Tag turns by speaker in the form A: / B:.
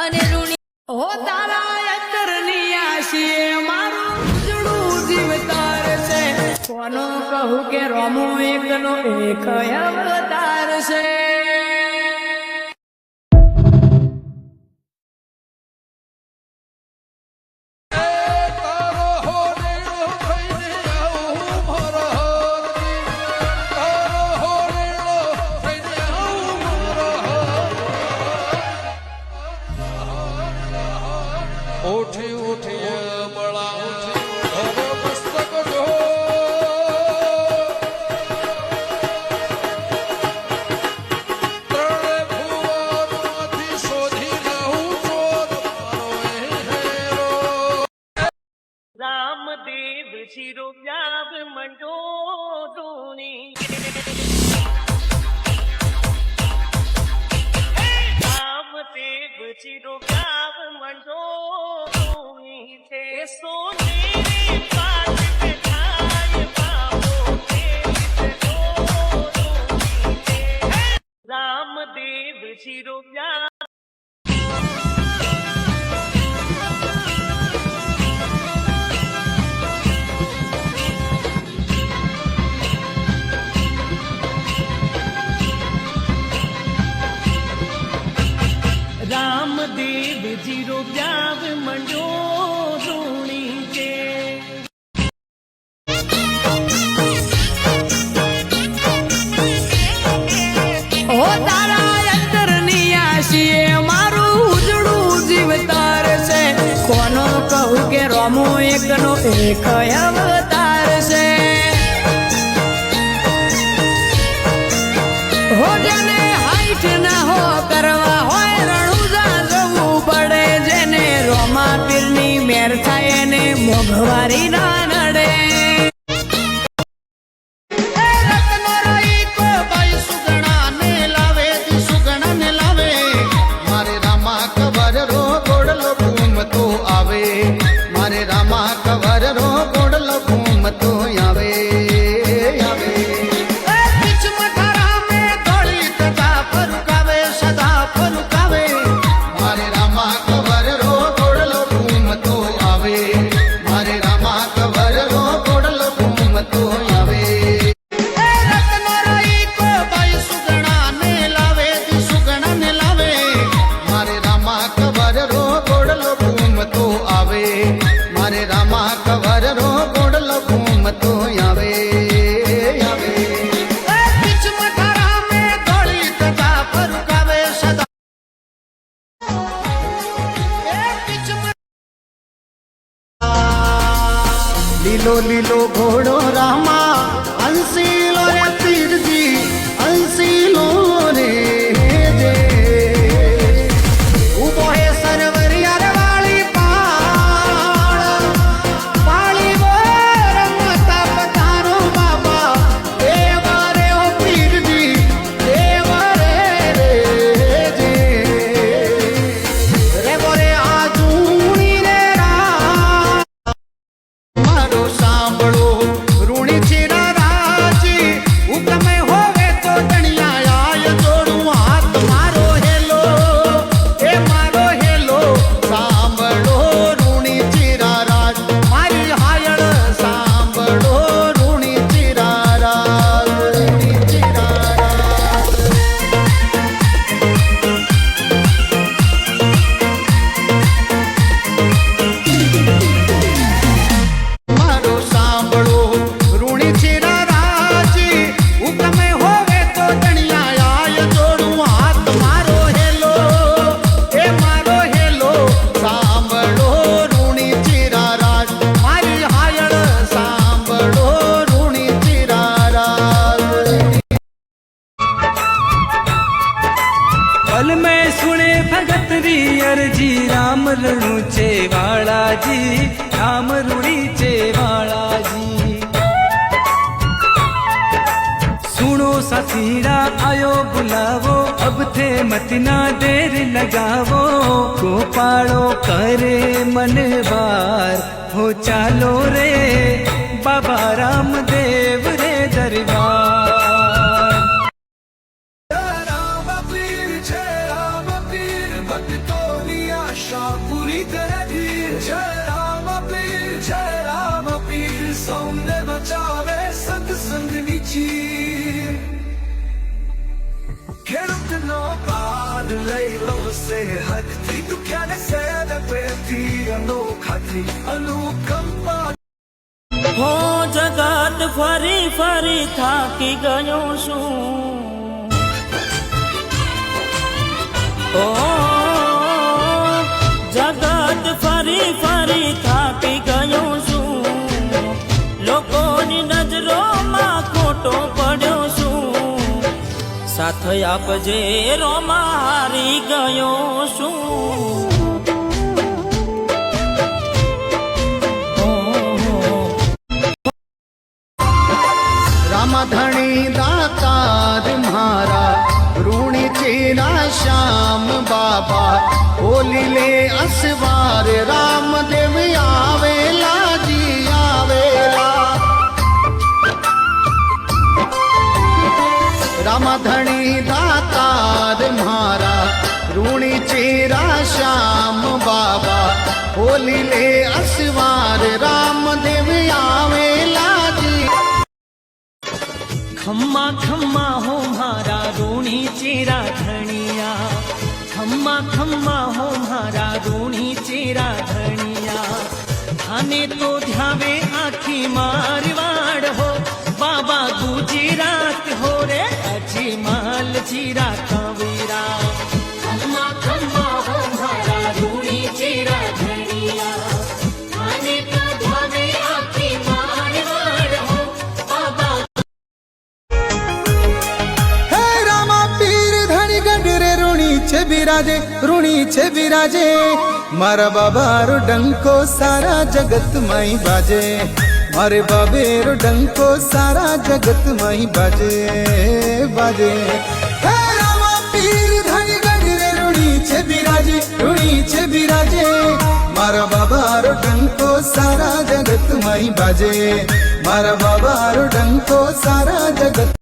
A: અને ઋણી હો તારા અંતરની આશીએ મારું ઉજળું જીવ તાર છે કોનો કહું કે રોમો એકનો એક અવતાર છે
B: ઉઠી ઉઠી બળા હવે મસ્તક જો ત્રણે ભુવનમાંથી શોધી લઉં ચોર મારો હેરો
C: રામદેવ શિરો વ્યાવ મંડો ધૂણી રામદેવ શિરો વ્યાવ મંડો ધૂણી છે સોનેરી પાટ पे થાય બાબો તેરી ધૂણી છે રામદેવ શિરો વ્યાવ રામદેવ જીરો વ્યાવ મંડો ધૂણી છે
A: હો તારા અંતરની આશીએ મારું ઉજળું જીવ તાર છે કોનો કહું કે રોમો એકનો એક અવતાર છે હો જેને હાઈટ ના હો કરવા હોય રણુજા જવું પડે જેને રોમા પીરની મેર થાય એને મોઘવારી ના નડે
D: મારે રામા કવર રો ગોડલ ઘૂમતો આવે આવે બીચ મઠારા મે દોડી તજા ફરુકાવે સદા ફરુકાવે મારે રામા કવર રો ગોડલ ઘૂમતો આવે મારે રામા કવર રો ગોડલ ઘૂમતો આવે રત્નો રોઈ કો બાઈ સુગણા ને લાવે દી સુગણા ને લાવે મારે રામા કવર રો ગોડલ ઘૂમતો આવે મારે રામા કવર રો ગોડલ ઘૂમતો આવે આવે બીચ મઠારા મે દોડી તજા ફરુકાવે સદા બીચ લીલો લીલો ઘોડો રામા હંસીલો રે પીરજી હંસીલો રે જે ઉભો હે સરવરિયા રે વાળી પાળી રમતા પધારો બાબા દેવા રે ઓ પીરજી દેવા રે જે રે બોરે આ જૂણી રે મારો સાંભળો ઋણી ચીરા રાજી હુકમે હોવે તો દણિયા આય જોડું હાથ મારો હેલો એ મારો હેલો સાંભળો ઋણી ચીરા રાજ મારી હાયળ સાંભળો ઋણી ચીરા રાજ ઋણી ચીરા રાજ મારો સાંભળો ઋણી ચીરા રાજી હુકમે હોવે તો દણિયા આય જોડું હાથ મારો હેલો એ મારો હેલો સાંભળો ઋણી ચીરા રાજ મારી હાયળ સાંભળો ઋણી ચીરા રાજ
E: पल में सुने भगत री अर्जी राम रणुचे वाला जी राम ऋणीचे वाला जी सुनो ससीड़ा आयो बुलावो अब थे मत ना देर लगावो गोपालो करे मन बार हो चालो रे बाबा रामदेव रे दरबार
B: રામ પીર છે રામ પીર ભક્તો નિયા
E: આશા પૂરી કરે ધીર જય રામ પીર સૌને બચાવે સત્સંગની ચીર ખેડૂતનો પાદ લઈ લો સે હકથી દુખ્યાને સેદ પેથી અનોખાથી અનુકંપા
C: હો જગત ફરી ફરી થાકી ગયો છું ઓ જગત ફરી ફરી થાકી ગયો છું લોકોની નજરોમાં ખોટો પડ્યો છું સાથ આપજે રોમાં હારી ગયો છું
D: રામધણી દાતાર મારા ઋણી ચેરા શ્યામ બાબા બોલી લે અસવાર રામદેવ આવેલા જી આવેલા રામધણી દાતાર મારા ઋણી ચેરા શ્યામ બાબા બોલી લે અસવાર રામદેવ આવેલા જી
C: ખમ્મા ખમ્મા હો મારા ઋણી ચેરા ધણિયા ખમ્મા ખમ્મા હો મારા ઋણી ચેરા ધણિયા આને તો ધ્યાવે આખી મારવાડ હો બાબા ગુજરાત હો રે અજમાલ જીરા કવીરા ખમ્મા ખમ્મા હો મારા ઋણી ચેરા ધણિયા આને તો ધ્યાવે આખી મારવાડ હો બાબા
E: હે રામા પીર ધણી ગઢરે ઋણી છે બિરાજે મારા બાબારો ડંકો સારા જગત માઈ બાજે મારે બાબેરો ડંકો સારા જગત માઈ બાજે હે રામા પીર ધણી ગઢરે ઋણી છે બિરાજે મારા બાબારો ડંકો સારા જગત માઈ બાજે મારા બાબારો ડંકો સારા જગત